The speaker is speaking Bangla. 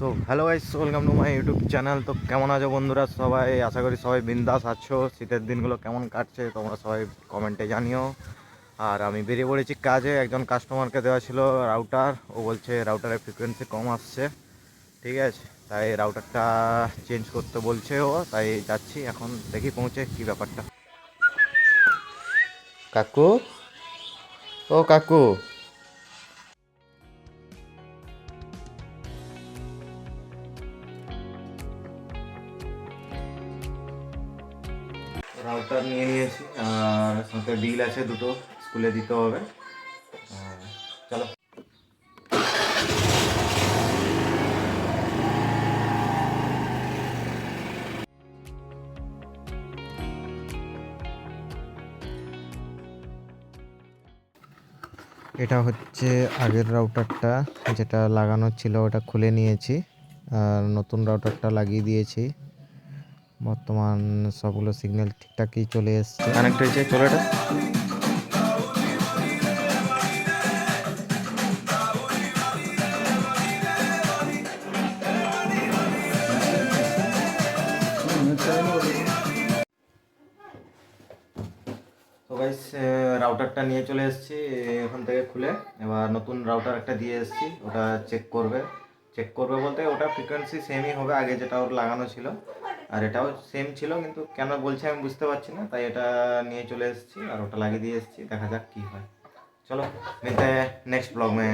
So hello guys, welcome to my YouTube channel. তো কেমন আছো বন্ধুরা সবাই? আশা করি সবাই বিন্দাস আছো। শীতের দিনগুলো কেমন কাটছে তোমরা সবাই কমেন্টে জানিও। আর আমি বেরিয়ে পড়েছি কাজে। একজন কাস্টমারকে দেওয়া ছিল রাউটার, ও বলছে রাউটারের ফ্রিকোয়েন্সি কম আসছে, ঠিক আছে, তাই রাউটারটা চেঞ্জ করতে বলছে ও, তাই যাচ্ছি এখন, দেখি পৌঁছে কি ব্যাপারটা। কাকু, ও কাকু, রাউটার নিয়ে নিয়েছি আর সাথে বিল আছে দুটো, স্কুলে দিতে হবে। চলো। এটা হচ্ছে আগের রাউটারটা, যেটা লাগানো ছিল ওটা খুলে নিয়েছি আর নতুন রাউটারটা লাগিয়ে দিয়েছি। বর্তমান সবগুলো সিগন্যাল ঠিকঠাকই চলে এসছে, কানেক্ট হয়েছে। চলো এটা তো গাইস, রাউটারটা নিয়ে চলে এসেছি ওখান থেকে খুলে। এবার নতুন রাউটার একটা দিয়ে এসেছি, ওটা চেক করবে বলতে ওটা ফ্রিকোয়েন্সি সেমই হবে আগে যেটা ওর লাগানো ছিল, আর এটাও সেম ছিল, কিন্তু কেন বলছে আমি বুঝতে পারছি না, তাই এটা নিয়ে চলে এসেছি আর ওটা লাগিয়ে দিয়ে এসেছি। দেখা যাক কি হয়। चलो मिलते हैं नेक्स्ट ब्लॉग में।